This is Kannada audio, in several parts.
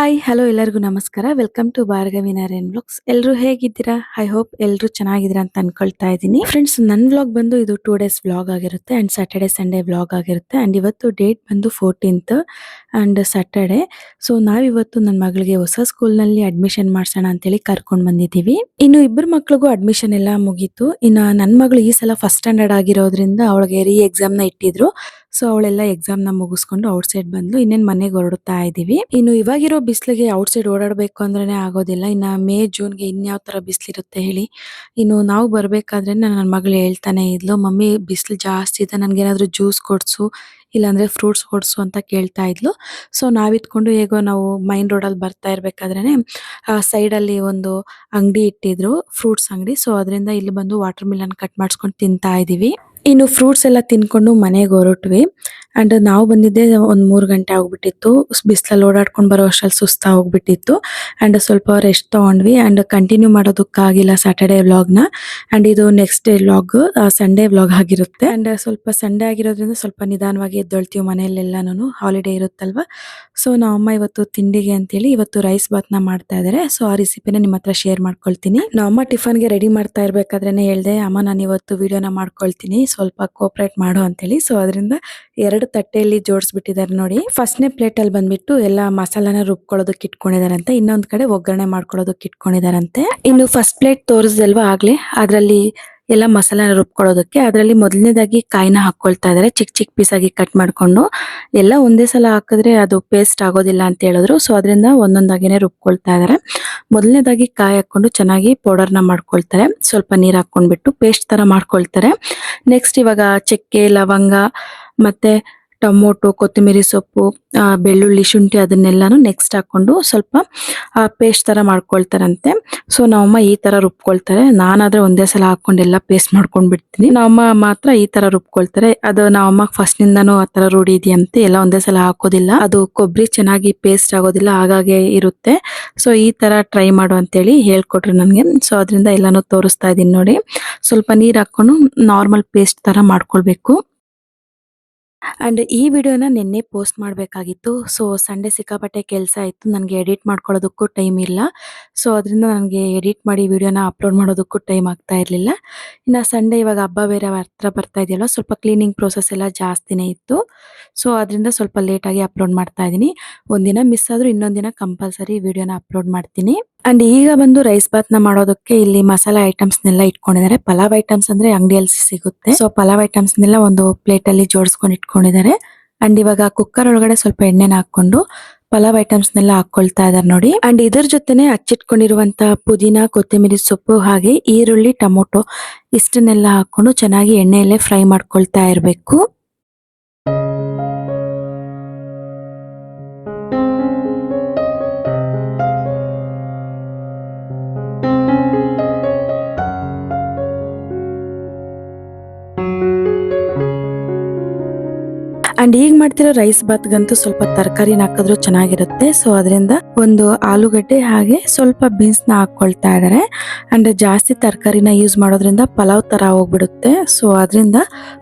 ಹಾಯ್ ಹಲೋ ಎಲ್ಲರಿಗೂ ನಮಸ್ಕಾರ. Welcome to Bhargavi Narayan vlogs. ಎಲ್ಲರೂ ಹೇಗಿದ್ದೀರಾ? ಐ ಹೋಪ್ ಎಲ್ಲರೂ ಚೆನ್ನಾಗಿದ್ದೀರಾ ಅಂತ ಅನ್ಕೊಳ್ತಾ ಇದ್ದೀನಿ. ಫ್ರೆಂಡ್ಸ್, ನನ್ನ ವ್ಲಾಗ್ ಬಂದು ಇದು 2 ಡೇಸ್ ವ್ಲಾಗ್ ಆಗಿರುತ್ತೆ ಅಂಡ್ ಸ್ಯಾಟರ್ಡೆ ಸಂಡೇ ವ್ಲಾಗ್ ಆಗಿರುತ್ತೆ. ಅಂಡ್ ಇವತ್ತು ಡೇಟ್ ಬಂದು 14th ಅಂಡ್ ಸ್ಯಾಟರ್ಡೆ. ಸೊ ನಾವಿವತ್ತು ನನ್ನ ಮಗಳಿಗೆ ಹೊಸ ಸ್ಕೂಲ್ನಲ್ಲಿ ಅಡ್ಮಿಷನ್ ಮಾಡ್ಸೋಣ ಅಂತೇಳಿ ಕರ್ಕೊಂಡು ಬಂದಿದ್ದೀವಿ. ಇನ್ನು ಇಬ್ಬರು ಮಕ್ಳಿಗೂ ಅಡ್ಮಿಷನ್ ಎಲ್ಲ ಮುಗೀತು. ಇನ್ನು ನನ್ನ ಮಗಳು ಈ ಸಲ ಫಸ್ಟ್ ಸ್ಟ್ಯಾಂಡರ್ಡ್ ಆಗಿರೋದ್ರಿಂದ ಅವಳಿಗೆ ರೀ ಎಕ್ಸಾಮ್ನ ಇಟ್ಟಿದ್ರು. ಸೊ ಅವಳೆಲ್ಲ ಎಕ್ಸಾಮ್ನ ಮುಗಿಸ್ಕೊಂಡು ಔಟ್ ಸೈಡ್ ಬಂದ್ಲು. ಇನ್ನೇನು ಮನೆಗೆ ಹೊರಡ್ತಾ ಇದೀವಿ. ಇನ್ನು ಇವಾಗಿರೋ ಬಿಸಿಲಿಗೆ ಔಟ್ ಸೈಡ್ ಓಡಾಡಬೇಕು ಅಂದ್ರೇನೆ ಆಗೋದಿಲ್ಲ. ಇನ್ನು ಮೇ ಜೂನ್ಗೆ ಇನ್ಯಾವ ತರ ಬಿಸಿಲಿರುತ್ತೆ ಹೇಳಿ. ಇನ್ನು ನಾವು ಬರ್ಬೇಕಾದ್ರೆ ನನ್ನ ಮಗಳು ಹೇಳ್ತಾನೆ ಇದ್ಲು, ಮಮ್ಮಿ ಬಿಸಿಲು ಜಾಸ್ತಿ ಇದೆ, ನನ್ಗೇನಾದ್ರೂ ಜ್ಯೂಸ್ ಕೊಡ್ಸು ಇಲ್ಲಾಂದ್ರೆ ಫ್ರೂಟ್ಸ್ ಕೊಡ್ಸು ಅಂತ ಕೇಳ್ತಾ ಇದ್ಲು. ಸೊ ನಾವಿತ್ಕೊಂಡು ಹೇಗೋ ನಾವು ಮೈನ್ ರೋಡಲ್ಲಿ ಬರ್ತಾ ಇರ್ಬೇಕಾದ್ರೇನೆ ಆ ಸೈಡಲ್ಲಿ ಒಂದು ಅಂಗಡಿ ಇಟ್ಟಿದ್ರು, ಫ್ರೂಟ್ಸ್ ಅಂಗಡಿ. ಸೊ ಅದರಿಂದ ಇಲ್ಲಿ ಬಂದು ವಾಟರ್ ಮಿಲನ್ ಕಟ್ ಮಾಡಿಸ್ಕೊಂಡು ತಿಂತಾ ಇದೀವಿ. ಇನ್ನು ಫ್ರೂಟ್ಸ್ ಎಲ್ಲ ತಿನ್ಕೊಂಡು ಮನೆಗೆ ಹೊರಟ್ವಿ. ಅಂಡ್ ನಾವು ಬಂದಿದ್ದೆ ಒಂದು 3 ಗಂಟೆ ಆಗ್ಬಿಟ್ಟಿತ್ತು. ಬಿಸಿಲಲ್ಲಿ ಓಡಾಡ್ಕೊಂಡು ಬರೋ ಅಷ್ಟ್ರಲ್ಲಿ ಸುಸ್ತಾ ಹೋಗ್ಬಿಟ್ಟಿತ್ತು. ಅಂಡ್ ಸ್ವಲ್ಪ ರೆಸ್ಟ್ ತಗೊಂಡ್ವಿ ಅಂಡ್ ಕಂಟಿನ್ಯೂ ಮಾಡೋದಕ್ಕಾಗಿಲ್ಲ ಸ್ಯಾಟರ್ಡೆ ವ್ಲಾಗ್ನ. ಅಂಡ್ ಇದು next day vlog, Sunday vlog ಆಗಿರುತ್ತೆ. ಅಂಡ್ ಸ್ವಲ್ಪ ಸಂಡೇ ಆಗಿರೋದ್ರಿಂದ ಸ್ವಲ್ಪ ನಿಧಾನವಾಗಿ ಎದ್ದೊಳ್ತೀವಿ ಮನೆಯಲ್ಲೆಲ್ಲಾನು, ಹಾಲಿಡೇ ಇರುತ್ತಲ್ವಾ. ಸೊ ನಮ್ಮಮ್ಮ ಇವತ್ತು ತಿಂಡಿಗೆ ಅಂತೇಳಿ ಇವತ್ತು ರೈಸ್ ಬಾತ್ನ ಮಾಡ್ತಾ ಇದಾರೆ. ಸೊ ಆ ರೆಸಿಪಿನ ನಿಮ್ಮ ಹತ್ರ ಶೇರ್ ಮಾಡ್ಕೊಳ್ತೀನಿ. ನಮ್ಮಮ್ಮ ಟಿಫನ್ಗೆ ರೆಡಿ ಮಾಡ್ತಾ ಇರ್ಬೇಕಾದ್ರೇನೆ ಹೇಳ್ದೆ, ಅಮ್ಮ ನಾನು ಇವತ್ತು ವಿಡಿಯೋನ ಮಾಡ್ಕೊಳ್ತೀನಿ, ಸ್ವಲ್ಪ ಕೋಆಪರೇಟ್ ಮಾಡು ಅಂತೇಳಿ. ಸೊ ಅದರಿಂದ 2 ತಟ್ಟೆಯಲ್ಲಿ ಜೋಡಿಸ್ಬಿಟ್ಟಿದ್ದಾರೆ ನೋಡಿ. ಫಸ್ಟ್ನೇ ಪ್ಲೇಟ್ ಅಲ್ಲಿ ಬಂದ್ಬಿಟ್ಟು ಎಲ್ಲ ಮಸಾಲಾನ ರುಬ್ಕೊಳ್ಳೋದಕ್ಕೆ ಇಟ್ಕೊಂಡಿದಾರಂತೆ, ಇನ್ನೊಂದ್ ಕಡೆ ಒಗ್ಗರಣೆ ಮಾಡ್ಕೊಳ್ಳೋದಕ್ಕೆ ಇಟ್ಕೊಂಡಿದಾರಂತೆ. ಇನ್ನು ಫಸ್ಟ್ ಪ್ಲೇಟ್ ತೋರಿಸ್ದಲ್ವಾ ಆಗ್ಲೇ, ಅದ್ರಲ್ಲಿ ಎಲ್ಲ ಮಸಾಲ ರುಬ್ಕೊಳ್ಳೋದಕ್ಕೆ ಅದರಲ್ಲಿ ಮೊದಲನೇದಾಗಿ ಕಾಯಿನ ಹಾಕೊಳ್ತಾ ಇದಾರೆ, ಚಿಕ್ಕ ಚಿಕ್ಕ ಪೀಸ್ ಆಗಿ ಕಟ್ ಮಾಡ್ಕೊಂಡು. ಎಲ್ಲ ಒಂದೇ ಸಲ ಹಾಕಿದ್ರೆ ಅದು ಪೇಸ್ಟ್ ಆಗೋದಿಲ್ಲ ಅಂತ ಹೇಳಿದ್ರು. ಸೊ ಅದರಿಂದ ಒಂದೊಂದಾಗಿನೇ ರುಬ್ಕೊಳ್ತಾ ಇದಾರೆ. ಮೊದಲನೇದಾಗಿ ಕಾಯಿ ಹಾಕೊಂಡು ಚೆನ್ನಾಗಿ ಪೌಡರ್ನ ಮಾಡ್ಕೊಳ್ತಾರೆ, ಸ್ವಲ್ಪ ನೀರ್ ಹಾಕೊಂಡ್ಬಿಟ್ಟು ಪೇಸ್ಟ್ ತರ ಮಾಡ್ಕೊಳ್ತಾರೆ. ನೆಕ್ಸ್ಟ್ ಇವಾಗ ಚಕ್ಕೆ, ಲವಂಗ ಮತ್ತೆ ಟೊಮೊಟೊ, ಕೊತ್ತಂಬರಿ ಸೊಪ್ಪು, ಬೆಳ್ಳುಳ್ಳಿ, ಶುಂಠಿ ಅದನ್ನೆಲ್ಲಾನು ನೆಕ್ಸ್ಟ್ ಹಾಕೊಂಡು ಸ್ವಲ್ಪ ಪೇಸ್ಟ್ ತರ ಮಾಡ್ಕೊಳ್ತಾರಂತೆ. ಸೊ ನಮ್ಮಮ್ಮ ಈ ತರ ರುಬ್ಕೊಳ್ತಾರೆ. ನಾನಾದ್ರೆ ಒಂದೇ ಸಲ ಹಾಕೊಂಡೆಲ್ಲ ಪೇಸ್ಟ್ ಮಾಡ್ಕೊಂಡ್ ಬಿಡ್ತೀನಿ. ನಮ್ಮಮ್ಮ ಮಾತ್ರ ಈ ತರ ರುಬ್ಕೊಳ್ತಾರೆ. ಅದು ನಮ್ಮಮ್ಮ ಫಸ್ಟ್ ನಿಂದಾನು ಆ ತರ ರೂಢಿ ಇದೆಯಂತೆ, ಎಲ್ಲ ಒಂದೇ ಸಲ ಹಾಕೋದಿಲ್ಲ, ಅದು ಕೊಬ್ಬರಿ ಚೆನ್ನಾಗಿ ಪೇಸ್ಟ್ ಆಗೋದಿಲ್ಲ, ಹಾಗಾಗಿ ಇರುತ್ತೆ. ಸೊ ಈ ತರ ಟ್ರೈ ಮಾಡು ಅಂತೇಳಿ ಹೇಳ್ಕೊಟ್ರು ನನ್ಗೆ. ಸೊ ಅದರಿಂದ ಎಲ್ಲಾನು ತೋರಿಸ್ತಾ ಇದೀನಿ ನೋಡಿ. ಸ್ವಲ್ಪ ನೀರ್ ಹಾಕೊಂಡು ನಾರ್ಮಲ್ ಪೇಸ್ಟ್ ತರ ಮಾಡ್ಕೊಳ್ಬೇಕು. ಅಂಡ್ ಈ ವಿಡಿಯೋನ ನಿನ್ನೆ ಪೋಸ್ಟ್ ಮಾಡಬೇಕಾಗಿತ್ತು. ಸೊ ಸಂಡೇ ಸಿಕ್ಕಾಪಟ್ಟೆ ಕೆಲಸ ಇತ್ತು, ನನಗೆ ಎಡಿಟ್ ಮಾಡ್ಕೊಳ್ಳೋದಕ್ಕೂ ಟೈಮ್ ಇಲ್ಲ. ಸೊ ಅದರಿಂದ ನನಗೆ ಎಡಿಟ್ ಮಾಡಿ ವಿಡಿಯೋನ ಅಪ್ಲೋಡ್ ಮಾಡೋದಕ್ಕೂ ಟೈಮ್ ಆಗ್ತಾ ಇರಲಿಲ್ಲ. ಇನ್ನು ಸಂಡೇ ಇವಾಗ ಹಬ್ಬ ಬೇರೆ ಹತ್ರ ಬರ್ತಾ ಇದೆಯಲ್ಲ, ಸ್ವಲ್ಪ ಕ್ಲೀನಿಂಗ್ ಪ್ರೋಸೆಸ್ ಎಲ್ಲ ಜಾಸ್ತಿನೇ ಇತ್ತು. ಸೊ ಅದರಿಂದ ಸ್ವಲ್ಪ ಲೇಟಾಗಿ ಅಪ್ಲೋಡ್ ಮಾಡ್ತಾ ಇದ್ದೀನಿ. ಒಂದಿನ ಮಿಸ್ ಆದ್ರೂ ಇನ್ನೊಂದಿನ ಕಂಪಲ್ಸರಿ ವಿಡಿಯೋನ ಅಪ್ಲೋಡ್ ಮಾಡ್ತೀನಿ. ಅಂಡ್ ಈಗ ಬಂದು ರೈಸ್ ಬಾತ್ನ ಮಾಡೋದಕ್ಕೆ ಇಲ್ಲಿ ಮಸಾಲಾ ಐಟಮ್ಸ್ನೆಲ್ಲ ಇಟ್ಕೊಂಡಿದ್ದಾರೆ. ಪಲಾವ್ ಐಟಮ್ಸ್ ಅಂದ್ರೆ ಅಂಗಡಿಯಲ್ಲಿ ಸಿಗುತ್ತೆ. ಸೊ ಪಲಾವ್ ಐಟಮ್ಸ್ನೆಲ್ಲ ಒಂದು ಪ್ಲೇಟ್ ಅಲ್ಲಿ ಜೋಡಿಸ್ಕೊಂಡು ಇಟ್ಕೊಂಡಿದ್ದಾರೆ. ಅಂಡ್ ಇವಾಗ ಕುಕ್ಕರ್ ಒಳಗಡೆ ಸ್ವಲ್ಪ ಎಣ್ಣೆನ ಹಾಕೊಂಡು ಪಲಾವ್ ಐಟಮ್ಸ್ನೆಲ್ಲ ಹಾಕೊಳ್ತಾ ಇದಾರೆ ನೋಡಿ. ಅಂಡ್ ಇದರ ಜೊತೆನೆ ಹಚ್ಚಿಟ್ಕೊಂಡಿರುವಂತ ಪುದೀನ, ಕೊತ್ತಂಬರಿ ಸೊಪ್ಪು, ಹಾಗೆ ಈರುಳ್ಳಿ, ಟೊಮೊಟೊ ಇಷ್ಟನ್ನೆಲ್ಲ ಹಾಕೊಂಡು ಚೆನ್ನಾಗಿ ಎಣ್ಣೆಯಲ್ಲೇ ಫ್ರೈ ಮಾಡ್ಕೊಳ್ತಾ ಇರಬೇಕು. ಅಂಡ್ ಈಗ ಮಾಡ್ತಿರೋ ರೈಸ್ ಬಾತ್ಗಂತೂ ಸ್ವಲ್ಪ ತರಕಾರಿನ ಹಾಕಿದ್ರು ಚೆನ್ನಾಗಿರುತ್ತೆ. ಸೊ ಅದರಿಂದ ಒಂದು ಆಲೂಗಡ್ಡೆ ಹಾಗೆ ಸ್ವಲ್ಪ ಬೀನ್ಸ್ ನ ಹಾಕೊಳ್ತಾ ಇದಾರೆ. ಅಂಡ್ ಜಾಸ್ತಿ ತರಕಾರಿನ ಯೂಸ್ ಮಾಡೋದ್ರಿಂದ ಪಲಾವ್ ತರ ಹೋಗ್ಬಿಡುತ್ತೆ. ಸೊ ಅದರಿಂದ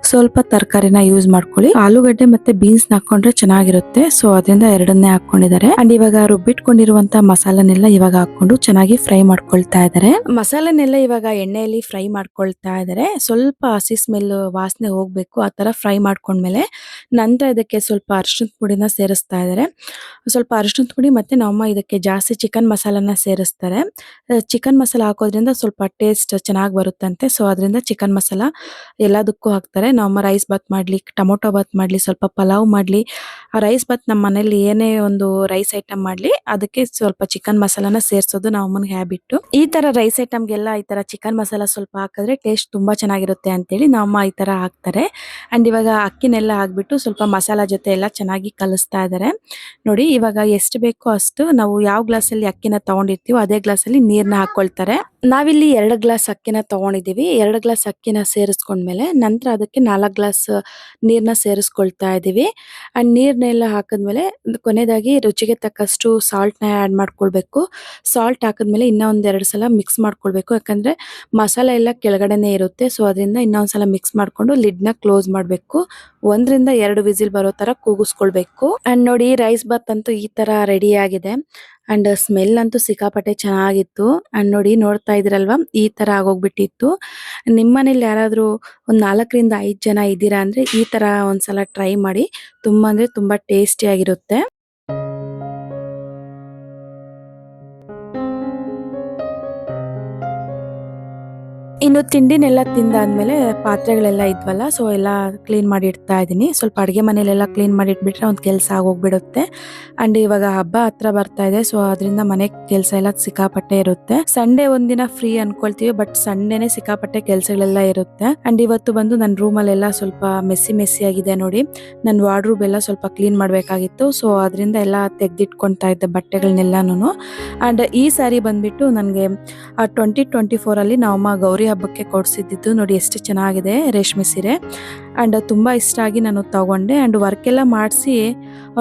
ಸ್ವಲ್ಪ ತರಕಾರಿನ ಯೂಸ್ ಮಾಡ್ಕೊಳ್ಳಿ. ಆಲೂಗಡ್ಡೆ ಮತ್ತೆ ಬೀನ್ಸ್ ನ ಹಾಕೊಂಡ್ರೆ ಚೆನ್ನಾಗಿರುತ್ತೆ. ಸೊ ಅದರಿಂದ ಎರಡನ್ನೇ ಹಾಕೊಂಡಿದ್ದಾರೆ. ಅಂಡ್ ಇವಾಗ ರುಬ್ಬಿಟ್ಕೊಂಡಿರುವಂತ ಮಸಾಲನೆಲ್ಲ ಇವಾಗ ಹಾಕೊಂಡು ಚೆನ್ನಾಗಿ ಫ್ರೈ ಮಾಡ್ಕೊಳ್ತಾ ಇದಾರೆ. ಮಸಾಲನೆಲ್ಲ ಇವಾಗ ಎಣ್ಣೆಯಲ್ಲಿ ಫ್ರೈ ಮಾಡ್ಕೊಳ್ತಾ ಇದಾರೆ. ಸ್ವಲ್ಪ ಹಸಿ ಸ್ಮೆಲ್ ವಾಸನೆ ಹೋಗ್ಬೇಕು, ಆ ತರ ಫ್ರೈ ಮಾಡ್ಕೊಂಡ್ಮೇಲೆ ನಂತರ ಇದಕ್ಕೆ ಸ್ವಲ್ಪ ಅರಿಶಿಣದ ಪುಡಿನ ಸೇರಿಸ್ತಾ ಇದ್ದಾರೆ. ಸ್ವಲ್ಪ ಅರಿಶಿಣದ ಪುಡಿ ಮತ್ತೆ ನಮ್ಮಮ್ಮ ಇದಕ್ಕೆ ಜಾಸ್ತಿ ಚಿಕನ್ ಮಸಾಲಾನ ಸೇರಿಸ್ತಾರೆ. ಚಿಕನ್ ಮಸಾಲ ಹಾಕೋದ್ರಿಂದ ಸ್ವಲ್ಪ ಟೇಸ್ಟ್ ಚೆನ್ನಾಗಿ ಬರುತ್ತಂತೆ. ಸೊ ಅದರಿಂದ ಚಿಕನ್ ಮಸಾಲ ಎಲ್ಲದಕ್ಕೂ ಹಾಕ್ತಾರೆ. ನಮ್ಮಮ್ಮ ರೈಸ್ ಬಾತ್ ಮಾಡ್ಲಿ, ಟೊಮೊಟೊ ಬಾತ್ ಮಾಡ್ಲಿ, ಸ್ವಲ್ಪ ಪಲಾವ್ ಮಾಡ್ಲಿ, ಆ ರೈಸ್ ಬಾತ್ ನಮ್ಮ ಮನೇಲಿ ಏನೇ ಒಂದು ರೈಸ್ ಐಟಮ್ ಮಾಡ್ಲಿ ಅದಕ್ಕೆ ಸ್ವಲ್ಪ ಚಿಕನ್ ಮಸಾಲಾನ ಸೇರಿಸೋದು ನಮ್ಮಮ್ಮನ ಹ್ಯಾಬಿಟ್. ಈ ತರ ರೈಸ್ ಐಟಮ್ಗೆಲ್ಲ ಈ ತರ ಚಿಕನ್ ಮಸಾಲ ಸ್ವಲ್ಪ ಹಾಕಿದ್ರೆ ಟೇಸ್ಟ್ ತುಂಬಾ ಚೆನ್ನಾಗಿರುತ್ತೆ ಅಂತೇಳಿ ನಮ್ಮಮ್ಮ ಈ ತರ ಹಾಕ್ತಾರೆ. ಅಂಡ್ ಇವಾಗ ಅಕ್ಕಿನೆಲ್ಲ ಹಾಕ್ಬಿಟ್ಟು ಸ್ವಲ್ಪ ಮಸಾಲಾ ಜೊತೆ ಎಲ್ಲ ಚೆನ್ನಾಗಿ ಕಲಿಸ್ತಾ ಇದ್ದಾರೆ ನೋಡಿ. ಇವಾಗ ಎಷ್ಟು ಬೇಕೋ ಅಷ್ಟು ನಾವು ಯಾವ ಗ್ಲಾಸ್ ಅಲ್ಲಿ ಅಕ್ಕಿನ ತಗೊಂಡಿರ್ತೀವೋ ಅದೇ ಗ್ಲಾಸ್ ಅಲ್ಲಿ ನೀರ್ನ ಹಾಕೊಳ್ತಾರೆ. ನಾವಿಲ್ಲಿ 2 ಗ್ಲಾಸ್ ಅಕ್ಕಿನ ತಗೊಂಡಿದ್ದೀವಿ. 2 ಗ್ಲಾಸ್ ಅಕ್ಕಿನ ಸೇರಿಸ್ಕೊಂಡ್ಮೇಲೆ ನಂತರ ಅದಕ್ಕೆ 4 ಗ್ಲಾಸ್ ನೀರನ್ನ ಸೇರಿಸ್ಕೊಳ್ತಾ ಇದ್ದೀವಿ. ಅಂಡ್ ನೀರನ್ನೆಲ್ಲ ಹಾಕಿದ್ಮೇಲೆ ಕೊನೆಯದಾಗಿ ರುಚಿಗೆ ತಕ್ಕಷ್ಟು ಸಾಲ್ಟ್‌ನ ಆಡ್ ಮಾಡ್ಕೊಳ್ಬೇಕು. ಸಾಲ್ಟ್ ಹಾಕಿದ್ಮೇಲೆ ಇನ್ನೂ ಒಂದ್ 2 ಸಲ ಮಿಕ್ಸ್ ಮಾಡ್ಕೊಳ್ಬೇಕು. ಯಾಕಂದ್ರೆ ಮಸಾಲೆ ಎಲ್ಲ ಕೆಳಗಡೆನೇ ಇರುತ್ತೆ. ಸೊ ಅದರಿಂದ ಇನ್ನೊಂದ್ ಸಲ ಮಿಕ್ಸ್ ಮಾಡ್ಕೊಂಡು ಲಿಡ್‌ನ ಕ್ಲೋಸ್ ಮಾಡ್ಬೇಕು. 1 ರಿಂದ 2 ವಿಸಿಲ್ ಬರೋ ತರ ಕೂಗಿಸ್ಕೊಳ್ಬೇಕು. ಅಂಡ್ ನೋಡಿ ರೈಸ್ ಬಾತ್ ಅಂತೂ ಈ ತರ ರೆಡಿ ಆಗಿದೆ. ಅಂಡ್ ಸ್ಮೆಲ್ ಅಂತೂ ಸಿಕ್ಕಾಪಟ್ಟೆ ಚೆನ್ನಾಗಿತ್ತು. ಅಂಡ್ ನೋಡಿ ನೋಡ್ತಾ ಇದ್ರಲ್ವಾ ಈ ತರ ಆಗೋಗ್ಬಿಟ್ಟಿತ್ತು. ನಿಮ್ಮನೇಲಿ ಯಾರಾದ್ರೂ ಒಂದ್ 4 ರಿಂದ 5 ಜನ ಇದ್ದೀರಾ ಅಂದ್ರೆ ಈ ತರ ಒಂದ್ಸಲ ಟ್ರೈ ಮಾಡಿ. ತುಂಬಾ ಅಂದ್ರೆ ತುಂಬಾ ಟೇಸ್ಟಿ ಆಗಿರುತ್ತೆ. ಇನ್ನು ತಿಂಡಿನೆಲ್ಲ ತಿಂದಾದ್ಮೇಲೆ ಪಾತ್ರೆಗಳೆಲ್ಲ ಇದ್ವಲ್ಲ ಸೊ ಎಲ್ಲ ಕ್ಲೀನ್ ಮಾಡಿ ಇಡ್ತಾ ಇದ್ದೀನಿ. ಸ್ವಲ್ಪ ಅಡುಗೆ ಮನೇಲೆಲ್ಲ ಕ್ಲೀನ್ ಮಾಡಿ ಇಟ್ಬಿಟ್ರೆ ಒಂದು ಕೆಲಸ ಆಗೋಗ್ಬಿಡುತ್ತೆ. ಅಂಡ್ ಇವಾಗ ಹಬ್ಬ ಹತ್ರ ಬರ್ತಾ ಇದೆ. ಸೊ ಅದರಿಂದ ಮನೆ ಕೆಲಸ ಎಲ್ಲ ಸಿಕ್ಕಾಪಟ್ಟೆ ಇರುತ್ತೆ. ಸಂಡೇ ಒಂದಿನ ಫ್ರೀ ಅನ್ಕೊಳ್ತೀವಿ ಬಟ್ ಸಂಡೇನೆ ಸಿಕ್ಕಾಪಟ್ಟೆ ಕೆಲಸಗಳೆಲ್ಲ ಇರುತ್ತೆ. ಅಂಡ್ ಇವತ್ತು ಬಂದು ನನ್ನ ರೂಮಲ್ಲೆಲ್ಲ ಸ್ವಲ್ಪ ಮೆಸ್ಸಿ ಆಗಿದೆ ನೋಡಿ. ನನ್ನ ವಾರ್ಡ್ರೋಬ್ ಎಲ್ಲ ಸ್ವಲ್ಪ ಕ್ಲೀನ್ ಮಾಡಬೇಕಾಗಿತ್ತು. ಸೊ ಅದರಿಂದ ಎಲ್ಲ ತೆಗೆದಿಟ್ಕೊಳ್ತಾ ಇದ್ದೆ ಬಟ್ಟೆಗಳನ್ನೆಲ್ಲಾನು. ಅಂಡ್ ಈ ಸಾರಿ ಬಂದ್ಬಿಟ್ಟು ನನಗೆ 2024 ಅಲ್ಲಿ ನಮ್ಮಮ್ಮ ಗೌರಿ ಹಬ್ಬಕ್ಕೆ ಕೊಡ್ಸಿದ್ದು ನೋಡಿ ಎಷ್ಟು ಚೆನ್ನಾಗಿದೆ ರೇಷ್ಮೆ ಸೀರೆ. ಅಂಡ್ ತುಂಬಾ ಇಷ್ಟ ಆಗಿ ನಾನು ತಗೊಂಡೆ. ಅಂಡ್ ವರ್ಕ್ ಎಲ್ಲ ಮಾಡಿಸಿ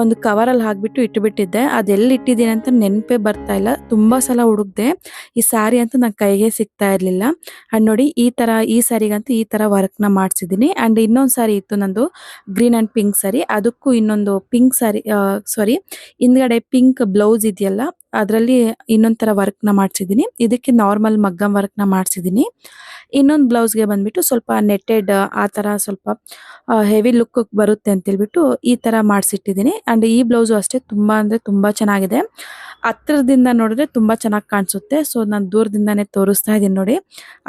ಒಂದು ಕವರ್ ಅಲ್ಲಿ ಹಾಕ್ಬಿಟ್ಟು ಇಟ್ಟುಬಿಟ್ಟಿದ್ದೆ. ಅದೆಲ್ಲಿ ಇಟ್ಟಿದ್ದೀನಿ ಅಂತ ನೆನಪೇ ಬರ್ತಾ ಇಲ್ಲ. ತುಂಬಾ ಸಲ ಹುಡುಕ್ದೆ ಈ ಸಾರಿ ಅಂತೂ ನನ್ನ ಕೈಗೆ ಸಿಗ್ತಾ ಇರ್ಲಿಲ್ಲ. ಅಂಡ್ ನೋಡಿ ಈ ಸಾರಿಗಂತೂ ಈ ತರ ವರ್ಕ್ ನ ಮಾಡ್ಸಿದೀನಿ. ಅಂಡ್ ಇನ್ನೊಂದ್ ಸಾರಿ ಇತ್ತು ನಂದು ಗ್ರೀನ್ ಅಂಡ್ ಪಿಂಕ್ ಸಾರಿ. ಅದಕ್ಕೂ ಇನ್ನೊಂದು ಪಿಂಕ್ ಸಾರಿ ಸಾರಿ ಹಿಂದ್ಗಡೆ ಪಿಂಕ್ ಬ್ಲೌಸ್ ಇದೆಯಲ್ಲ ಅದರಲ್ಲಿ ಇನ್ನೊಂದ್ ತರ ವರ್ಕ್ ನ ಮಾಡ್ಸಿದೀನಿ. ಇದಕ್ಕೆ ನಾರ್ಮಲ್ ಮಗ್ಗಂ ವರ್ಕ್ ನ ಮಾಡ್ಸಿದೀನಿ. ಇನ್ನೊಂದು ಬ್ಲೌಸ್ಗೆ ಬಂದ್ಬಿಟ್ಟು ಸ್ವಲ್ಪ ನೆಟ್ಟೆಡ್ ಆ ತರ ಸ್ವಲ್ಪ ಹೆವಿ ಲುಕ್ ಬರುತ್ತೆ ಅಂತ ಹೇಳ್ಬಿಟ್ಟು ಈ ತರ ಮಾಡ್ಸಿಟ್ಟಿದೀನಿ. ಅಂಡ್ ಈ ಬ್ಲೌಸು ಅಷ್ಟೇ ತುಂಬಾ ಅಂದ್ರೆ ತುಂಬಾ ಚೆನ್ನಾಗಿದೆ. ಹತ್ರದಿಂದ ನೋಡಿದ್ರೆ ತುಂಬಾ ಚೆನ್ನಾಗಿ ಕಾಣಿಸುತ್ತೆ. ಸೊ ನಾನು ದೂರದಿಂದಾನೇ ತೋರಿಸ್ತಾ ಇದೀನಿ ನೋಡಿ.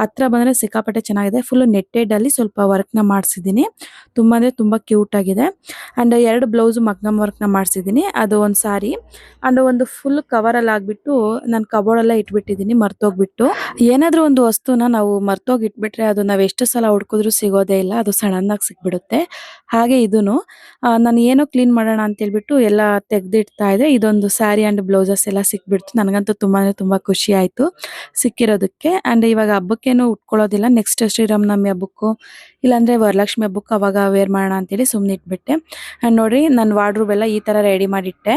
ಹತ್ರ ಬಂದ್ರೆ ಸಿಕ್ಕಾಪಟ್ಟೆ ಚೆನ್ನಾಗಿದೆ. ಫುಲ್ ನೆಟ್ಟೆಡ್ ಅಲ್ಲಿ ಸ್ವಲ್ಪ ವರ್ಕ್ ನ ಮಾಡ್ಸಿದೀನಿ. ತುಂಬಾ ಅಂದ್ರೆ ತುಂಬಾ ಕ್ಯೂಟ್ ಆಗಿದೆ. ಅಂಡ್ 2 ಬ್ಲೌಸ್ ಮಗ್ಗಂ ವರ್ಕ್ ನ ಮಾಡ್ಸಿದೀನಿ. ಅದು ಒಂದ್ ಸಾರಿ ಅಂಡ್ ಒಂದು ಫುಲ್ ಕವರ್ ಅಲ್ಲಿ ಆಗ್ಬಿಟ್ಟು ನಾನು ಕಬೋರ್ಡ್ ಅಲ್ಲೇ ಇಟ್ಬಿಟ್ಟಿದೀನಿ ಮರ್ತೋಗ್ಬಿಟ್ಟು. ಏನಾದ್ರೂ ಒಂದು ವಸ್ತುನ ನಾವು ಮರ್ತೋಗಿ ಇಟ್ಬಿಟ್ರೆ ಅದು ನಾವ್ ಎಷ್ಟು ಸಲ ಹುಡುಕಿದ್ರು ಸಿಗೋದೇ ಇಲ್ಲ. ಅದು ಸಡನ್ ಆಗಿ ಸಿಕ್ಬಿಡುತ್ತೆ. ಹಾಗೆ ಇದೂನು ನಾನು ಏನೋ ಕ್ಲೀನ್ ಮಾಡೋಣ ಅಂತ ಹೇಳ್ಬಿಟ್ಟು ಎಲ್ಲ ತೆಗ್ದಿಡ್ತಾ ಇದ್ದೆ. ಇದೊಂದು ಸ್ಯಾರಿ ಅಂಡ್ ಬ್ಲೌಸಸ್ ಎಲ್ಲ ಸಿಕ್ಬಿಡ್ತು. ನನಗಂತೂ ತುಂಬಾ ಅಂದ್ರೆ ತುಂಬಾ ಖುಷಿ ಆಯ್ತು ಸಿಕ್ಕಿರೋದಕ್ಕೆ. ಅಂಡ್ ಇವಾಗ ಹಬ್ಬಕ್ಕೇನು ಉಟ್ಕೊಳ್ಳೋದಿಲ್ಲ. ನೆಕ್ಸ್ಟ್ ಶ್ರೀರಾಮನವಮಿ ಹಬ್ಬಕ್ಕೂ ಇಲ್ಲಾಂದ್ರೆ ವರಲಕ್ಷ್ಮಿ ಹಬ್ಬಕ್ಕೂ ಅವಾಗ ವೇರ್ ಮಾಡೋಣ ಅಂತೇಳಿ ಸುಮ್ಮನೆ ಇಟ್ಬಿಟ್ಟೆ. ಅಂಡ್ ನೋಡ್ರಿ ನನ್ನ ವಾರ್ಡ್ರೋಬ್ ಎಲ್ಲ ಈ ತರ ರೆಡಿ ಮಾಡಿಟ್ಟೆ.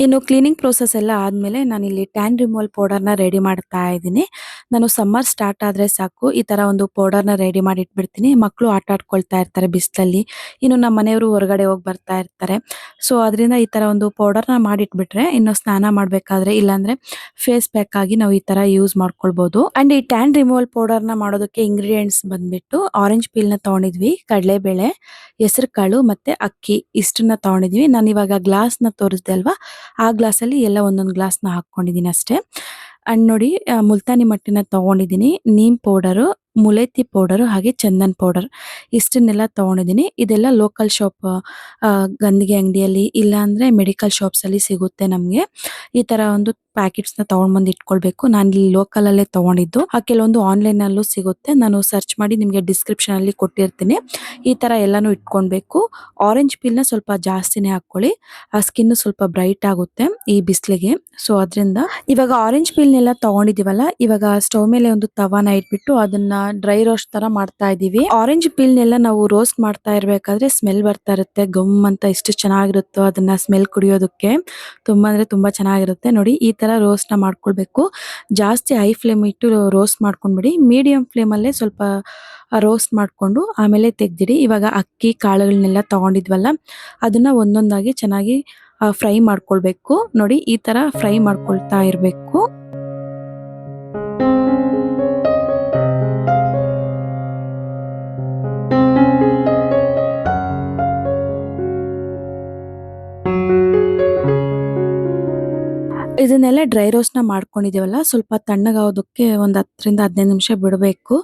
ಇನ್ನು ಕ್ಲೀನಿಂಗ್ ಪ್ರೋಸೆಸ್ ಎಲ್ಲ ಆದ್ಮೇಲೆ ನಾನು ಇಲ್ಲಿ ಟ್ಯಾನ್ ರಿಮೂವಲ್ ಪೌಡರ್ ನ ರೆಡಿ ಮಾಡ್ತಾ ಇದ್ದೀನಿ. ನಾನು ಸಮ್ಮರ್ ಸ್ಟಾರ್ಟ್ ಆದ್ರೆ ಸಾಕು ಈ ತರ ಒಂದು ಪೌಡರ್ ನ ರೆಡಿ ಮಾಡಿ ಇಟ್ಬಿಡ್ತೀನಿ. ಮಕ್ಕಳು ಆಟ ಆಡ್ಕೊಳ್ತಾ ಇರ್ತಾರೆ ಬಿಸಿಲಲ್ಲಿ. ಇನ್ನು ನಮ್ಮ ಮನೆಯವರು ಹೊರಗಡೆ ಹೋಗಿ ಬರ್ತಾ ಇರ್ತಾರೆ. ಸೊ ಅದರಿಂದ ಈ ತರ ಒಂದು ಪೌಡರ್ ನ ಮಾಡಿಟ್ಬಿಟ್ರೆ ಇನ್ನು ಸ್ನಾನ ಮಾಡ್ಬೇಕಾದ್ರೆ ಇಲ್ಲಾಂದ್ರೆ ಫೇಸ್ ಪ್ಯಾಕ್ ಆಗಿ ನಾವು ಈ ತರ ಯೂಸ್ ಮಾಡ್ಕೊಳ್ಬಹುದು. ಅಂಡ್ ಈ ಟ್ಯಾನ್ ರಿಮೂವಲ್ ಪೌಡರ್ ನ ಮಾಡೋದಕ್ಕೆ ಇಂಗ್ರೀಡಿಯೆಂಟ್ಸ್ ಬಂದ್ಬಿಟ್ಟು ಆರೆಂಜ್ ಪೀಲ್ ನ ತಗೊಂಡಿದ್ವಿ, ಕಡಲೆಬೇಳೆ, ಹೆಸರು ಕಾಳು ಮತ್ತೆ ಅಕ್ಕಿ ಇಷ್ಟನ್ನ ತಗೊಂಡಿದ್ವಿ. ನಾನು ಇವಾಗ ಗ್ಲಾಸ್ ನ ತೋರಿಸ್ದೆ ಅಲ್ವಾ ಆ ಗ್ಲಾಸ್ ಅಲ್ಲಿ ಎಲ್ಲ ಒಂದೊಂದು ಗ್ಲಾಸ್ ನ ಹಾಕೊಂಡಿದೀನಿ ಅಷ್ಟೇ. ಅಂಡ್ ನೋಡಿ ಮುಲ್ತಾನಿ ಮಟ್ಟಿನ ತಗೊಂಡಿದೀನಿ, ನೀಮ್ ಪೌಡರು, ಮುಲೇತಿ ಪೌಡರ್ ಹಾಗೆ ಚಂದನ್ ಪೌಡರ್ ಇಷ್ಟನ್ನೆಲ್ಲ ತಗೊಂಡಿದೀನಿ. ಇದೆಲ್ಲ ಲೋಕಲ್ ಶಾಪ್ ಗಂದಿಗೆ ಅಂಗಡಿಯಲ್ಲಿ ಇಲ್ಲ ಅಂದ್ರೆ ಮೆಡಿಕಲ್ ಶಾಪ್ಸ್ ಅಲ್ಲಿ ಸಿಗುತ್ತೆ ನಮ್ಗೆ. ಈ ತರ ಒಂದು ಪ್ಯಾಕೆಟ್ಸ್ ನ ತಗೊಂಡ್ ಬಂದು ಇಟ್ಕೊಳ್ಬೇಕು. ನಾನು ಇಲ್ಲಿ ಲೋಕಲ್ ಅಲ್ಲೇ ತಗೊಂಡಿದ್ದು. ಕೆಲವೊಂದು ಆನ್ಲೈನ್ ಅಲ್ಲೂ ಸಿಗುತ್ತೆ. ನಾನು ಸರ್ಚ್ ಮಾಡಿ ನಿಮ್ಗೆ ಡಿಸ್ಕ್ರಿಪ್ಷನ್ ಅಲ್ಲಿ ಕೊಟ್ಟಿರ್ತೀನಿ. ಈ ತರ ಎಲ್ಲಾನು ಇಟ್ಕೊಳ್ಬೇಕು. ಆರೆಂಜ್ ಪೀಲ್ ನ ಸ್ವಲ್ಪ ಜಾಸ್ತಿನೇ ಹಾಕೊಳ್ಳಿ. ಆ ಸ್ಕಿನ್ ಸ್ವಲ್ಪ ಬ್ರೈಟ್ ಆಗುತ್ತೆ ಈ ಬಿಸಿಲಿಗೆ. ಸೊ ಅದರಿಂದ ಇವಾಗ ಆರೆಂಜ್ ಪೀಲ್ ನೆಲ್ಲ ತಗೊಂಡಿದೀವಲ್ಲ ಇವಾಗ ಸ್ಟವ್ ಮೇಲೆ ಒಂದು ತವಾನ ಇಟ್ಬಿಟ್ಟು ಅದನ್ನ ಡ್ರೈ ರೋಸ್ಟ್ ತರ ಮಾಡ್ತಾ ಇದೀವಿ. ಆರೆಂಜ್ ಪೀಲ್ ನೆಲ್ಲ ನಾವು ರೋಸ್ಟ್ ಮಾಡ್ತಾ ಇರ್ಬೇಕಾದ್ರೆ ಸ್ಮೆಲ್ ಬರ್ತಾ ಇರುತ್ತೆ ಗಮ್ ಅಂತ. ಎಷ್ಟು ಚೆನ್ನಾಗಿರುತ್ತೋ ಅದನ್ನ ಸ್ಮೆಲ್ ಕುಡಿಯೋದಕ್ಕೆ ತುಂಬಾ ಅಂದ್ರೆ ತುಂಬಾ ಚೆನ್ನಾಗಿರುತ್ತೆ. ನೋಡಿ ಈ ತರ ರೋಸ್ಟ್ ನ ಮಾಡ್ಕೊಳ್ಬೇಕು. ಜಾಸ್ತಿ ಹೈ ಫ್ಲೇಮ್ ಇಟ್ಟು ರೋಸ್ಟ್ ಮಾಡ್ಕೊಂಡ್ಬಿಡಿ. ಮೀಡಿಯಂ ಫ್ಲೇಮ್ ಅಲ್ಲೇ ಸ್ವಲ್ಪ ರೋಸ್ಟ್ ಮಾಡ್ಕೊಂಡು ಆಮೇಲೆ ತೆಗ್ದಿಡಿ. ಇವಾಗ ಅಕ್ಕಿ ಕಾಳುಗಳನ್ನೆಲ್ಲ ತಗೊಂಡಿದ್ವಲ್ಲ ಅದನ್ನ ಒಂದೊಂದಾಗಿ ಚೆನ್ನಾಗಿ ಫ್ರೈ ಮಾಡ್ಕೊಳ್ಬೇಕು. ನೋಡಿ ಈ ತರ ಫ್ರೈ ಮಾಡ್ಕೊಳ್ತಾ ಇರ್ಬೇಕು. ಇದನ್ನೆಲ್ಲ ಡ್ರೈ ರೋಸ್ಟ್ ನ ಮಾಡ್ಕೊಂಡಿದೀವಲ್ಲ ಸ್ವಲ್ಪ ತಣ್ಣಗಾಗೋದಕ್ಕೆ ಒಂದ್ 10 ರಿಂದ 15 ನಿಮಿಷ ಬಿಡಬೇಕು.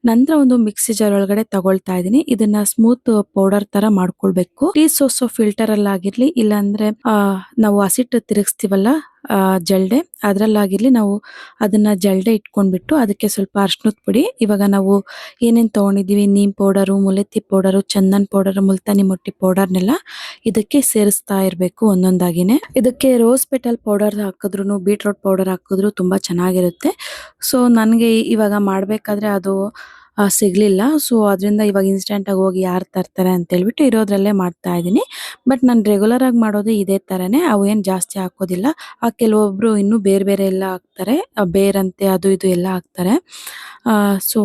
ನಂತರ ಒಂದು ಮಿಕ್ಸಿ ಜಾರ್ ಒಳಗಡೆ ತಗೊಳ್ತಾ ಇದೀನಿ. ಇದನ್ನ ಸ್ಮೂತ್ ಪೌಡರ್ ತರ ಮಾಡ್ಕೊಳ್ಬೇಕು. ಟೀ ಸೋಸೋ ಫಿಲ್ಟರ್ ಅಲ್ಲಿ ಆಗಿರ್ಲಿ ಇಲ್ಲಾಂದ್ರೆ ನಾವು ಹಸಿಟ್ಟು ತಿರುಗಿಸ್ತೀವಲ್ಲ ಜಲ್ಡೆ ಅದರಲ್ಲಾಗಿರಲಿ ನಾವು ಅದನ್ನ ಜಲ್ಡೆ ಇಟ್ಕೊಂಡ್ಬಿಟ್ಟು ಅದಕ್ಕೆ ಸ್ವಲ್ಪ ಅರ್ಶಿನದ ಪುಡಿ, ಇವಾಗ ನಾವು ಏನೇನು ತೊಗೊಂಡಿದ್ದೀವಿ ನೀಮ್ ಪೌಡರು, ಮುಲೆತ್ತಿ ಪೌಡರು, ಚಂದನ್ ಪೌಡರ್, ಮುಲ್ತಾನಿ ಮೊಟ್ಟಿ ಪೌಡರ್ನೆಲ್ಲ ಇದಕ್ಕೆ ಸೇರಿಸ್ತಾ ಇರಬೇಕು ಒಂದೊಂದಾಗಿನೇ. ಇದಕ್ಕೆ ರೋಸ್ ಪೆಟಲ್ ಪೌಡರ್ ಹಾಕಿದ್ರು, ಬೀಟ್ರೋಟ್ ಪೌಡರ್ ಹಾಕಿದ್ರು ತುಂಬ ಚೆನ್ನಾಗಿರುತ್ತೆ. ಸೊ ನನಗೆ ಇವಾಗ ಮಾಡಬೇಕಾದ್ರೆ ಅದು ಸಿಗಲಿಲ್ಲ. ಸೊ ಅದರಿಂದ ಇವಾಗ ಇನ್ಸ್ಟೆಂಟಾಗಿ ಹೋಗಿ ಯಾರು ತರ್ತಾರೆ ಅಂತ ಹೇಳ್ಬಿಟ್ಟು ಇರೋದ್ರಲ್ಲೇ ಮಾಡ್ತಾ ಇದ್ದೀನಿ. ಬಟ್ ನಾನು ರೆಗ್ಯುಲರ್ ಆಗಿ ಮಾಡೋದು ಇದೇ ಥರನೇ, ಅವು ಏನು ಜಾಸ್ತಿ ಹಾಕೋದಿಲ್ಲ. ಕೆಲವೊಬ್ರು ಇನ್ನೂ ಬೇರೆ ಬೇರೆ ಎಲ್ಲ ಹಾಕ್ತಾರೆ, ಬೇರಂತೆ ಅದು ಇದು ಎಲ್ಲ ಹಾಕ್ತಾರೆ. ಸೊ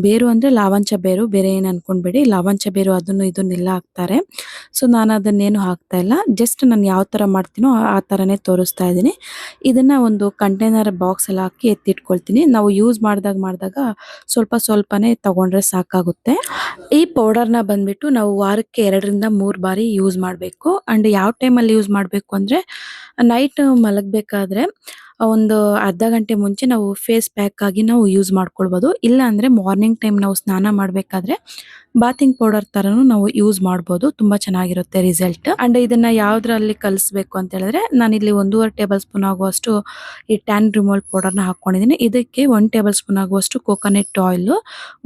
ಬೇರು ಅಂದರೆ ಲಾವಂಚ ಬೇರು, ಬೇರೆ ಏನು ಅನ್ಕೊಂಡ್ಬೇಡಿ, ಲಾವಂಚ ಬೇರು ಅದನ್ನು ಇದನ್ನೆಲ್ಲ ಹಾಕ್ತಾರೆ. ಸೊ ನಾನು ಅದನ್ನೇನು ಹಾಕ್ತಾ ಇಲ್ಲ, ಜಸ್ಟ್ ನಾನು ಯಾವ ಥರ ಮಾಡ್ತೀನೋ ಆ ಥರನೇ ತೋರಿಸ್ತಾ ಇದ್ದೀನಿ. ಇದನ್ನು ಒಂದು ಕಂಟೈನರ್ ಬಾಕ್ಸಲ್ಲಿ ಹಾಕಿ ಎತ್ತಿಟ್ಕೊಳ್ತೀನಿ. ನಾವು ಯೂಸ್ ಮಾಡಿದಾಗ ಸ್ವಲ್ಪ ಸ್ವಲ್ಪನೇ ತಗೊಂಡ್ರೆ ಸಾಕಾಗುತ್ತೆ. ಈ ಪೌಡರ್ನ ಬಂದ್ಬಿಟ್ಟು ನಾವು ವಾರಕ್ಕೆ 2ರಿಂದ 3 ಬಾರಿ ಯೂಸ್ ಮಾಡಬೇಕು. ಅಂಡ್ ಯಾವ ಟೈಮಲ್ಲಿ ಯೂಸ್ ಮಾಡಬೇಕು ಅಂದರೆ ನೈಟ್ ಮಲಗಬೇಕಾದ್ರೆ ಒಂದು ಅರ್ಧ ಗಂಟೆ ಮುಂಚೆ ನಾವು ಫೇಸ್ ಪ್ಯಾಕ್ ಆಗಿ ನಾವು ಯೂಸ್ ಮಾಡ್ಕೊಳ್ಬೋದು. ಇಲ್ಲ ಅಂದರೆ ಮಾರ್ನಿಂಗ್ ಟೈಮ್ ನಾವು ಸ್ನಾನ ಮಾಡಬೇಕಾದ್ರೆ ಬಾತಿಂಗ್ ಪೌಡರ್ ಥರನೂ ನಾವು ಯೂಸ್ ಮಾಡ್ಬೋದು. ತುಂಬ ಚೆನ್ನಾಗಿರುತ್ತೆ ರಿಸಲ್ಟ್. ಅಂಡ್ ಇದನ್ನ ಯಾವುದ್ರಲ್ಲಿ ಕಲಿಸ್ಬೇಕು ಅಂತ ಹೇಳಿದ್ರೆ ನಾನಿಲ್ಲಿ 1.5 ಟೇಬಲ್ ಸ್ಪೂನ್ ಆಗುವಷ್ಟು ಈ ಟ್ಯಾನ್ ರಿಮೂವಲ್ ಪೌಡರ್ನ ಹಾಕ್ಕೊಂಡಿದ್ದೀನಿ. ಇದಕ್ಕೆ 1 ಟೇಬಲ್ ಸ್ಪೂನ್ ಆಗುವಷ್ಟು ಕೋಕೋನಟ್ ಆಯಿಲ್,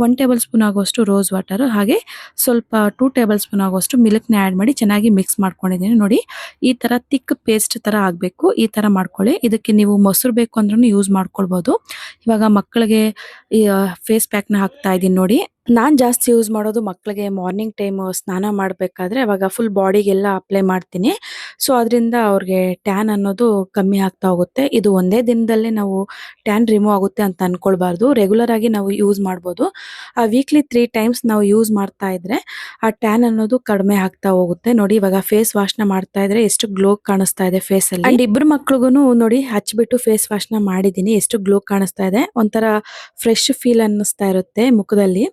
1 ಟೇಬಲ್ ಸ್ಪೂನ್ ಆಗುವಷ್ಟು ರೋಸ್ ವಾಟರ್, ಹಾಗೆ ಸ್ವಲ್ಪ 2 ಟೇಬಲ್ ಸ್ಪೂನ್ ಆಗುವಷ್ಟು ಮಿಲ್ಕ್ನ ಆ್ಯಡ್ ಮಾಡಿ ಚೆನ್ನಾಗಿ ಮಿಕ್ಸ್ ಮಾಡ್ಕೊಂಡಿದ್ದೀನಿ. ನೋಡಿ ಈ ಥರ ತಿಕ್ ಪೇಸ್ಟ್ ಥರ ಆಗಬೇಕು, ಈ ಥರ ಮಾಡ್ಕೊಳ್ಳಿ. ಇದಕ್ಕೆ ನೀವು ಮೊಸರು ಬೇಕು ಅಂದ್ರೂ ಯೂಸ್ ಮಾಡ್ಕೊಳ್ಬೋದು. ಇವಾಗ ಮಕ್ಕಳಿಗೆ ಈ ಫೇಸ್ ಪ್ಯಾಕ್ನ ಹಾಕ್ತಾ ಇದ್ದೀನಿ ನೋಡಿ. ನಾನು ಜಾಸ್ತಿ ಯೂಸ್ ಮಾಡೋದು ಮಕ್ಕಳಿಗೆ ಮಾರ್ನಿಂಗ್ ಟೈಮ್ ಸ್ನಾನ ಮಾಡಬೇಕಾದ್ರೆ ಅವಾಗ ಫುಲ್ ಬಾಡಿಗೆಲ್ಲ ಅಪ್ಲೈ ಮಾಡ್ತೀನಿ. ಸೊ ಅದರಿಂದ ಅವ್ರಿಗೆ ಟ್ಯಾನ್ ಅನ್ನೋದು ಕಮ್ಮಿ ಆಗ್ತಾ ಹೋಗುತ್ತೆ. ಇದು ಒಂದೇ ದಿನದಲ್ಲೇ ನಾವು ಟ್ಯಾನ್ ರಿಮೂವ್ ಆಗುತ್ತೆ ಅಂತ ಅನ್ಕೊಳ್ಬಾರ್ದು. ರೆಗ್ಯುಲರ್ ಆಗಿ ನಾವು ಯೂಸ್ ಮಾಡ್ಬೋದು. ವೀಕ್ಲಿ 3 ಟೈಮ್ಸ್ ನಾವು ಯೂಸ್ ಮಾಡ್ತಾ ಇದ್ರೆ ಆ ಟ್ಯಾನ್ ಅನ್ನೋದು ಕಡಿಮೆ ಆಗ್ತಾ ಹೋಗುತ್ತೆ. ನೋಡಿ ಇವಾಗ ಫೇಸ್ ವಾಶ್ನ ಮಾಡ್ತಾ ಇದ್ರೆ ಎಷ್ಟು ಗ್ಲೋ ಕಾಣಿಸ್ತಾ ಇದೆ ಫೇಸ್ ಅಲ್ಲಿ. ಅಂಡ್ ಇಬ್ಬರು ಮಕ್ಳಿಗೂ ನೋಡಿ ಹಚ್ಬಿಟ್ಟು ಫೇಸ್ ವಾಶ್ನ ಮಾಡಿದ್ದೀನಿ, ಎಷ್ಟು ಗ್ಲೋ ಕಾಣಿಸ್ತಾ ಇದೆ, ಒಂಥರ ಫ್ರೆಶ್ ಫೀಲ್ ಅನ್ನಿಸ್ತಾ ಇರುತ್ತೆ ಮುಖದಲ್ಲಿ.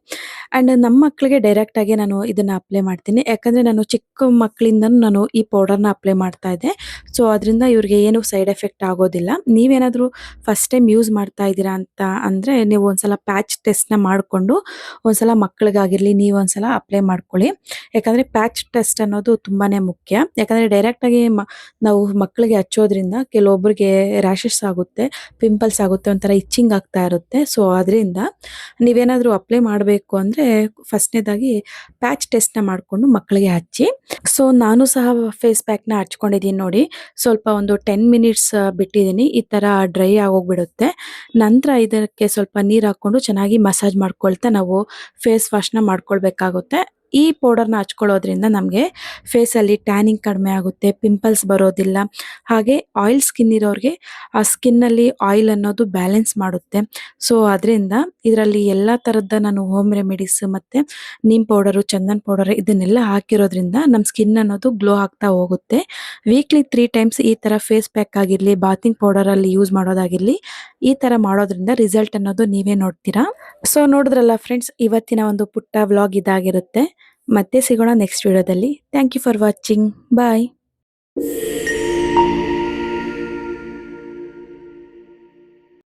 ಅಂಡ್ ನಮ್ಮ ಮಕ್ಕಳಿಗೆ ಡೈರೆಕ್ಟ್ ಆಗಿ ನಾನು ಇದನ್ನ ಅಪ್ಲೈ ಮಾಡ್ತೀನಿ, ಯಾಕಂದ್ರೆ ನಾನು ಚಿಕ್ಕ ಮಕ್ಕಳಿಂದ ನಾನು ಈ ಪೌಡರ್ನ ಅಪ್ಲೈ ಮಾಡ್ತಾ ಇದ್ದೆ. ಸೊ ಅದರಿಂದ ಇವ್ರಿಗೆ ಏನು ಸೈಡ್ ಎಫೆಕ್ಟ್ ಆಗೋದಿಲ್ಲ. ನೀವೇನಾದ್ರೂ ಫಸ್ಟ್ ಟೈಮ್ ಯೂಸ್ ಮಾಡ್ತಾ ಇದ್ದೀರಾ ಅಂತ ಅಂದ್ರೆ ನೀವು ಒಂದ್ಸಲ ಪ್ಯಾಚ್ ಟೆಸ್ಟ್ನ ಮಾಡಿಕೊಂಡು ಒಂದ್ಸಲ ಮಕ್ಕಳಿಗಾಗಿರ್ಲಿ ನೀವು ಒಂದ್ಸಲ ಅಪ್ಲೈ ಮಾಡ್ಕೊಳ್ಳಿ. ಯಾಕಂದ್ರೆ ಪ್ಯಾಚ್ ಟೆಸ್ಟ್ ಅನ್ನೋದು ತುಂಬಾನೇ ಮುಖ್ಯ. ಯಾಕಂದ್ರೆ ಡೈರೆಕ್ಟ್ ಆಗಿ ನಾವು ಮಕ್ಕಳಿಗೆ ಹಚ್ಚೋದ್ರಿಂದ ಕೆಲವೊಬ್ಬರಿಗೆ ರ್ಯಾಷಸ್ ಆಗುತ್ತೆ, ಪಿಂಪಲ್ಸ್ ಆಗುತ್ತೆ, ಒಂಥರ ಇಚ್ಚಿಂಗ್ ಆಗ್ತಾ ಇರುತ್ತೆ. ಸೊ ಅದರಿಂದ ನೀವೇನಾದ್ರೂ ಅಪ್ಲೈ ಮಾಡಬೇಕು ಅಂದ್ರೆ ಫಸ್ಟ್ನೇದಾಗಿ ಪ್ಯಾಚ್ ಟೆಸ್ಟ್ನ ಮಾಡಿಕೊಂಡು ಮಕ್ಕಳಿಗೆ ಹಚ್ಚಿ. ಸೊ ನಾನು ಸಹ ಫೇಸ್ ಪ್ಯಾಕ್ನ ಹಚ್ಕೊಂಡಿದ್ದೀನಿ ನೋಡಿ. ಸ್ವಲ್ಪ ಒಂದು 10 ಮಿನಿಟ್ಸ್ ಬಿಟ್ಟಿದ್ದೀನಿ, ಈ ತರ ಡ್ರೈ ಆಗೋಗ್ಬಿಡುತ್ತೆ. ನಂತರ ಇದಕ್ಕೆ ಸ್ವಲ್ಪ ನೀರು ಹಾಕೊಂಡು ಚೆನ್ನಾಗಿ ಮಸಾಜ್ ಮಾಡ್ಕೊಳ್ತಾ ನಾವು ಫೇಸ್ ವಾಶ್ನ ಮಾಡ್ಕೊಳ್ಬೇಕಾಗುತ್ತೆ. ಈ ಪೌಡರ್ನ ಹಚ್ಕೊಳ್ಳೋದ್ರಿಂದ ನಮಗೆ ಫೇಸಲ್ಲಿ ಟ್ಯಾನಿಂಗ್ ಕಡಿಮೆ ಆಗುತ್ತೆ, ಪಿಂಪಲ್ಸ್ ಬರೋದಿಲ್ಲ. ಹಾಗೆ ಆಯಿಲ್ ಸ್ಕಿನ್ ಇರೋರಿಗೆ ಆ ಸ್ಕಿನ್ನಲ್ಲಿ ಆಯಿಲ್ ಅನ್ನೋದು ಬ್ಯಾಲೆನ್ಸ್ ಮಾಡುತ್ತೆ. ಸೊ ಅದರಿಂದ ಇದರಲ್ಲಿ ಎಲ್ಲ ಥರದ ನಾನು ಹೋಮ್ ರೆಮಿಡೀಸ್ ಮತ್ತು ನೀಮ್ ಪೌಡರು, ಚಂದನ್ ಪೌಡರ್ ಇದನ್ನೆಲ್ಲ ಹಾಕಿರೋದ್ರಿಂದ ನಮ್ಮ ಸ್ಕಿನ್ ಅನ್ನೋದು ಗ್ಲೋ ಆಗ್ತಾ ಹೋಗುತ್ತೆ. ವೀಕ್ಲಿ 3 ಟೈಮ್ಸ್ ಈ ಥರ ಫೇಸ್ ಪ್ಯಾಕ್ ಆಗಿರಲಿ, ಬಾತಿಂಗ್ ಪೌಡರಲ್ಲಿ ಯೂಸ್ ಮಾಡೋದಾಗಿರಲಿ, ಈ ಥರ ಮಾಡೋದ್ರಿಂದ ರಿಸಲ್ಟ್ ಅನ್ನೋದು ನೀವೇ ನೋಡ್ತೀರಾ. ಸೊ ನೋಡಿದ್ರಲ್ಲ ಫ್ರೆಂಡ್ಸ್, ಇವತ್ತಿನ ಒಂದು ಪುಟ್ಟ ವ್ಲಾಗ್ ಇದಾಗಿರುತ್ತೆ. ಮತ್ತೆ ಸಿಗೋಣ ನೆಕ್ಸ್ಟ್ ವಿಡಿಯೋದಲ್ಲಿ. Thank you for watching. Bye.